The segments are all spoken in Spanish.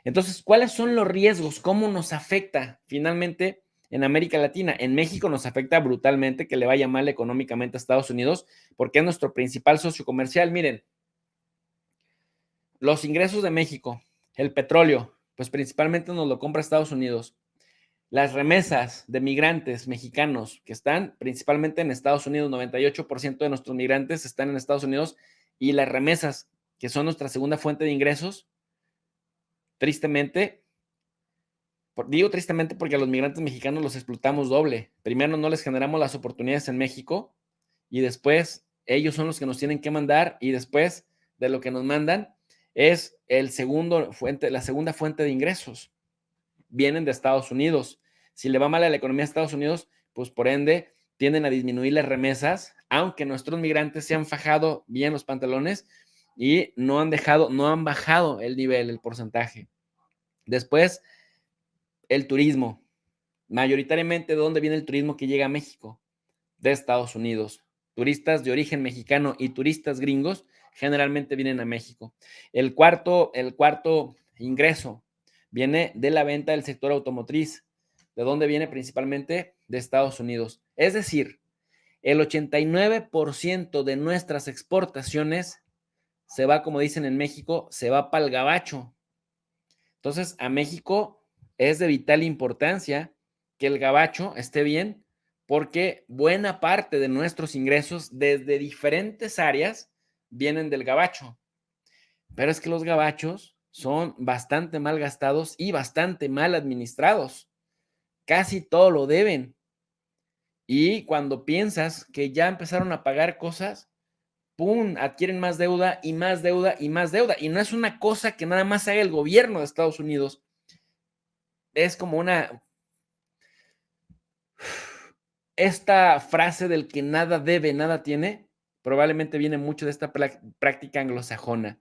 Entonces, ¿cuáles son los riesgos? ¿Cómo nos afecta finalmente en América Latina? En México nos afecta brutalmente que le vaya mal económicamente a Estados Unidos porque es nuestro principal socio comercial. Miren, los ingresos de México, el petróleo, pues principalmente nos lo compra Estados Unidos. Las remesas de migrantes mexicanos que están principalmente en Estados Unidos, 98% de nuestros migrantes están en Estados Unidos, y las remesas, que son nuestra segunda fuente de ingresos, tristemente, digo tristemente porque a los migrantes mexicanos los explotamos doble. Primero no les generamos las oportunidades en México y después ellos son los que nos tienen que mandar, y después de lo que nos mandan es la segunda fuente de ingresos. Vienen de Estados Unidos. Si le va mal a la economía de Estados Unidos, pues por ende tienden a disminuir las remesas, aunque nuestros migrantes se han fajado bien los pantalones y no han bajado el nivel, el porcentaje. Después, el turismo. Mayoritariamente, ¿de dónde viene el turismo que llega a México? De Estados Unidos. Turistas de origen mexicano y turistas gringos generalmente vienen a México. El cuarto ingreso viene de la venta del sector automotriz. ¿De dónde viene? Principalmente de Estados Unidos. Es decir, el 89% de nuestras exportaciones se va, como dicen en México, se va para el gabacho. Entonces, a México es de vital importancia que el gabacho esté bien, porque buena parte de nuestros ingresos desde diferentes áreas vienen del gabacho. Pero es que los gabachos son bastante mal gastados y bastante mal administrados. Casi todo lo deben. Y cuando piensas que ya empezaron a pagar cosas, ¡pum!, adquieren más deuda y más deuda y más deuda. Y no es una cosa que nada más haga el gobierno de Estados Unidos. Es como esta frase del que nada debe, nada tiene, probablemente viene mucho de esta práctica anglosajona.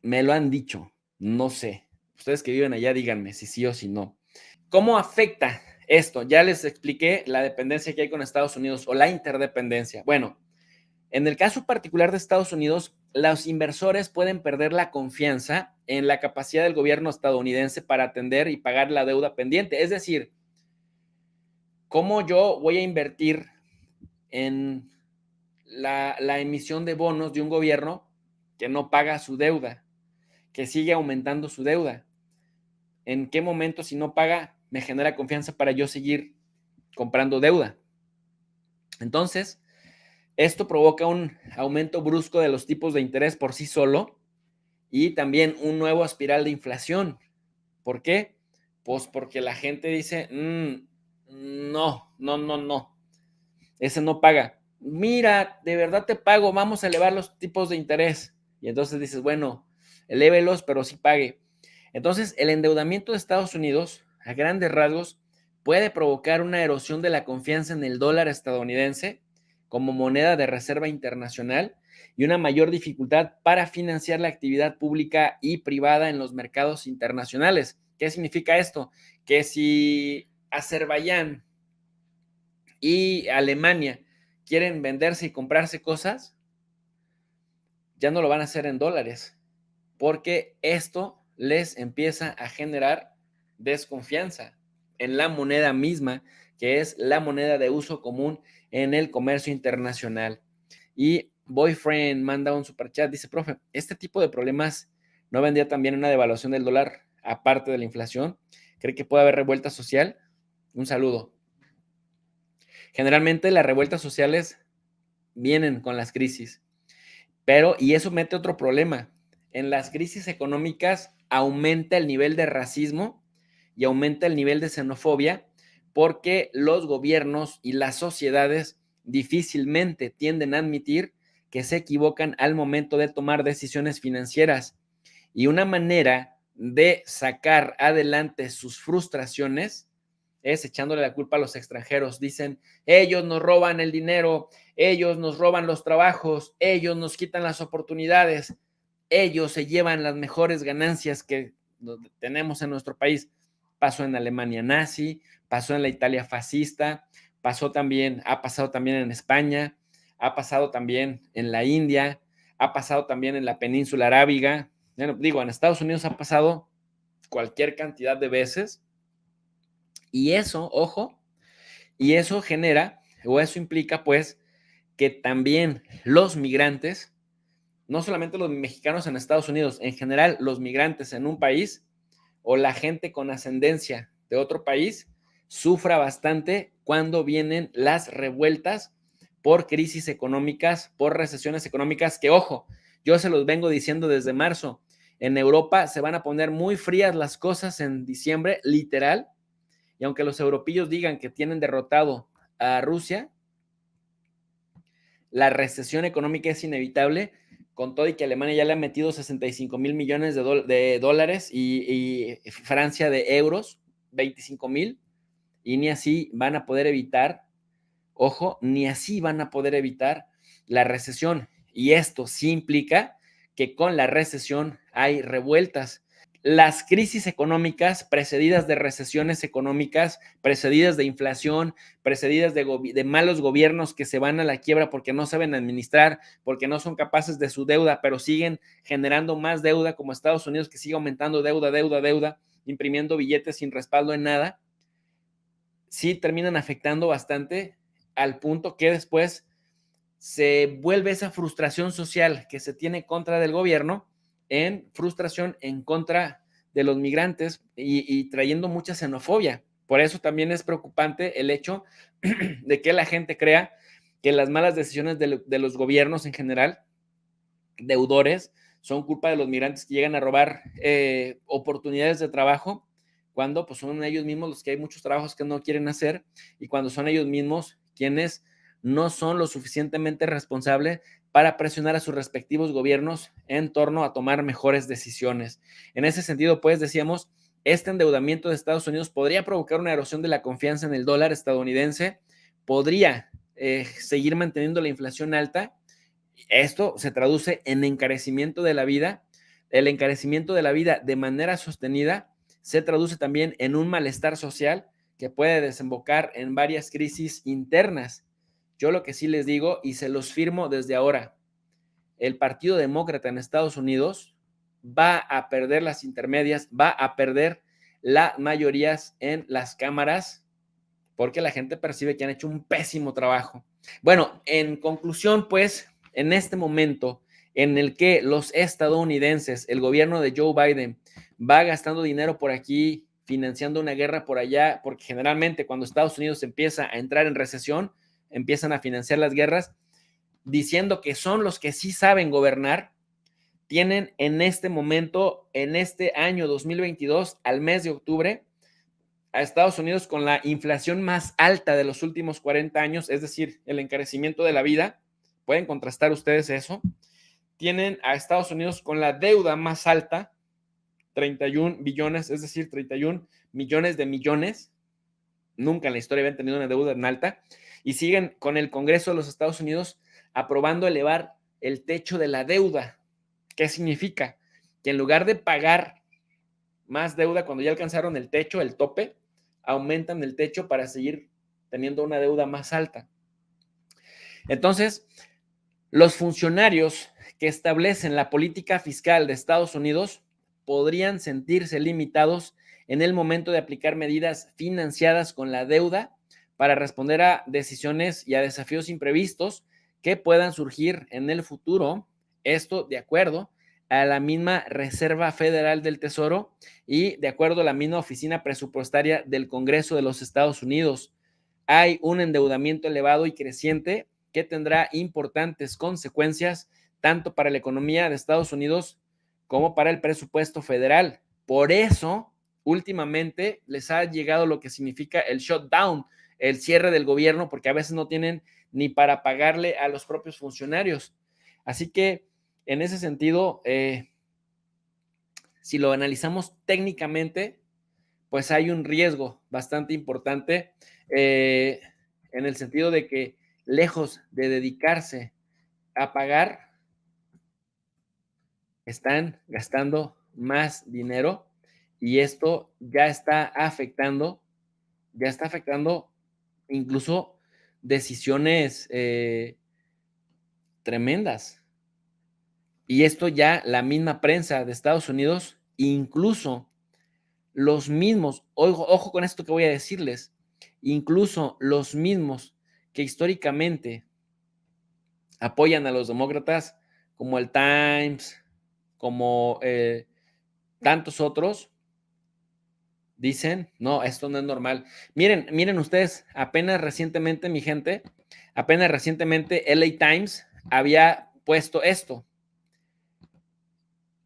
Me lo han dicho, no sé. Ustedes que viven allá, díganme si sí o si no. ¿Cómo afecta esto? Ya les expliqué la dependencia que hay con Estados Unidos o la interdependencia. Bueno, en el caso particular de Estados Unidos, los inversores pueden perder la confianza en la capacidad del gobierno estadounidense para atender y pagar la deuda pendiente. Es decir, ¿cómo yo voy a invertir en la emisión de bonos de un gobierno que no paga su deuda, que sigue aumentando su deuda? ¿En qué momento, si no paga, me genera confianza para yo seguir comprando deuda? Entonces, esto provoca un aumento brusco de los tipos de interés por sí solo y también un nuevo espiral de inflación. ¿Por qué? Pues porque la gente dice, no, no, no, no, ese no paga. Mira, de verdad te pago, vamos a elevar los tipos de interés. Y entonces dices, bueno, elévelos, pero sí pague. Entonces, el endeudamiento de Estados Unidos, a grandes rasgos, puede provocar una erosión de la confianza en el dólar estadounidense como moneda de reserva internacional y una mayor dificultad para financiar la actividad pública y privada en los mercados internacionales. ¿Qué significa esto? Que si Azerbaiyán y Alemania quieren venderse y comprarse cosas, ya no lo van a hacer en dólares, porque esto les empieza a generar desconfianza en la moneda misma, que es la moneda de uso común en el comercio internacional. Y Boyfriend manda un superchat, dice, profe, ¿este tipo de problemas no vendría también una devaluación del dólar aparte de la inflación? ¿Cree que puede haber revuelta social? Un saludo. Generalmente las revueltas sociales vienen con las crisis, pero, y eso mete otro problema, en las crisis económicas aumenta el nivel de racismo y aumenta el nivel de xenofobia porque los gobiernos y las sociedades difícilmente tienden a admitir que se equivocan al momento de tomar decisiones financieras. Y una manera de sacar adelante sus frustraciones es echándole la culpa a los extranjeros. Dicen, ellos nos roban el dinero, ellos nos roban los trabajos, ellos nos quitan las oportunidades, ellos se llevan las mejores ganancias que tenemos en nuestro país. Pasó en Alemania nazi, pasó en la Italia fascista, ha pasado también en España, ha pasado también en la India, ha pasado también en la península arábiga, Bueno, digo, en Estados Unidos ha pasado cualquier cantidad de veces y eso, ojo, y eso genera o eso implica pues que también los migrantes, no solamente los mexicanos en Estados Unidos, en general los migrantes en un país o la gente con ascendencia de otro país sufra bastante cuando vienen las revueltas por crisis económicas, por recesiones económicas, que ojo, yo se los vengo diciendo desde marzo, en Europa se van a poner muy frías las cosas en diciembre, literal, y aunque los europeos digan que tienen derrotado a Rusia, la recesión económica es inevitable, con todo y que Alemania ya le ha metido 65,000 millones de dólares y Francia de euros, 25,000, y ni así van a poder evitar, ojo, ni así van a poder evitar la recesión. Y esto sí implica que con la recesión hay revueltas. Las crisis económicas precedidas de recesiones económicas, precedidas de inflación, precedidas de malos gobiernos que se van a la quiebra porque no saben administrar, porque no son capaces de su deuda, pero siguen generando más deuda, como Estados Unidos, que sigue aumentando deuda, imprimiendo billetes sin respaldo en nada, sí terminan afectando bastante al punto que después se vuelve esa frustración social que se tiene contra del gobierno en frustración en contra de los migrantes y trayendo mucha xenofobia. Por eso también es preocupante el hecho de que la gente crea que las malas decisiones de los gobiernos en general, deudores, son culpa de los migrantes que llegan a robar oportunidades de trabajo, cuando pues, son ellos mismos los que hay muchos trabajos que no quieren hacer y cuando son ellos mismos quienes no son lo suficientemente responsables para presionar a sus respectivos gobiernos en torno a tomar mejores decisiones. En ese sentido, pues decíamos, este endeudamiento de Estados Unidos podría provocar una erosión de la confianza en el dólar estadounidense, podría seguir manteniendo la inflación alta. Esto se traduce en encarecimiento de la vida. El encarecimiento de la vida de manera sostenida se traduce también en un malestar social que puede desembocar en varias crisis internas. Yo lo que sí les digo y se los firmo desde ahora, el Partido Demócrata en Estados Unidos va a perder las intermedias, va a perder las mayorías en las cámaras porque la gente percibe que han hecho un pésimo trabajo. Bueno, en conclusión, pues, en este momento en el que los estadounidenses, el gobierno de Joe Biden, va gastando dinero por aquí, financiando una guerra por allá, porque generalmente cuando Estados Unidos empieza a entrar en recesión, empiezan a financiar las guerras, diciendo que son los que sí saben gobernar, tienen en este momento, en este año 2022, al mes de octubre, a Estados Unidos con la inflación más alta de los últimos 40 años, es decir, el encarecimiento de la vida. Pueden contrastar ustedes eso. Tienen a Estados Unidos con la deuda más alta, 31 billones, es decir, 31 millones de millones. Nunca en la historia habían tenido una deuda tan alta. Y siguen con el Congreso de los Estados Unidos aprobando elevar el techo de la deuda. ¿Qué significa? Que en lugar de pagar más deuda cuando ya alcanzaron el techo, el tope, aumentan el techo para seguir teniendo una deuda más alta. Entonces, los funcionarios que establecen la política fiscal de Estados Unidos podrían sentirse limitados en el momento de aplicar medidas financiadas con la deuda para responder a decisiones y a desafíos imprevistos que puedan surgir en el futuro. Esto de acuerdo a la misma Reserva Federal del Tesoro y de acuerdo a la misma Oficina Presupuestaria del Congreso de los Estados Unidos. Hay un endeudamiento elevado y creciente que tendrá importantes consecuencias tanto para la economía de Estados Unidos como para el presupuesto federal. Por eso, últimamente les ha llegado lo que significa el shutdown, el cierre del gobierno, porque a veces no tienen ni para pagarle a los propios funcionarios. Así que, en ese sentido, si lo analizamos técnicamente, pues hay un riesgo bastante importante en el sentido de que lejos de dedicarse a pagar, están gastando más dinero y esto ya está afectando incluso decisiones tremendas. Y esto ya la misma prensa de Estados Unidos, incluso los mismos, ojo con esto que voy a decirles, incluso los mismos que históricamente apoyan a los demócratas, como el Times, como tantos otros, dicen, no, esto no es normal. Miren ustedes, apenas recientemente, mi gente, apenas recientemente LA Times había puesto esto.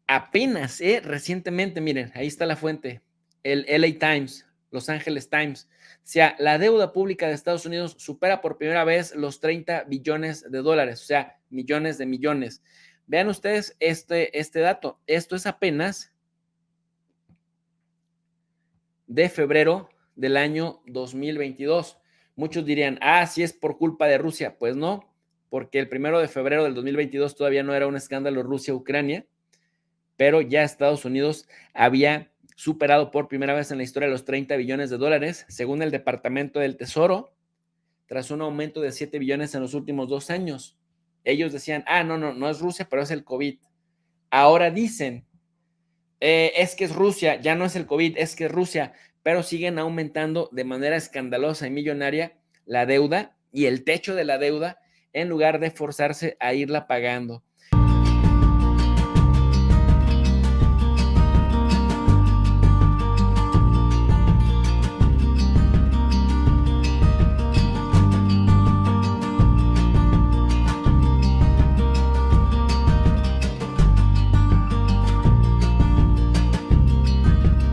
Apenas, recientemente, miren, ahí está la fuente, el LA Times, Los Angeles Times. O sea, la deuda pública de Estados Unidos supera por primera vez los 30 billones de dólares, o sea, millones de millones. Vean ustedes este dato. Esto es apenas de febrero del año 2022. Muchos dirían, sí es por culpa de Rusia. Pues no, porque el 1 de febrero del 2022 todavía no era un escándalo Rusia-Ucrania, pero ya Estados Unidos había superado por primera vez en la historia los 30 billones de dólares, según el Departamento del Tesoro, tras un aumento de 7 billones en los últimos 2 años. Ellos decían, no es Rusia, pero es el COVID. Ahora dicen, es que es Rusia, ya no es el COVID, es que es Rusia, pero siguen aumentando de manera escandalosa y millonaria la deuda y el techo de la deuda en lugar de forzarse a irla pagando.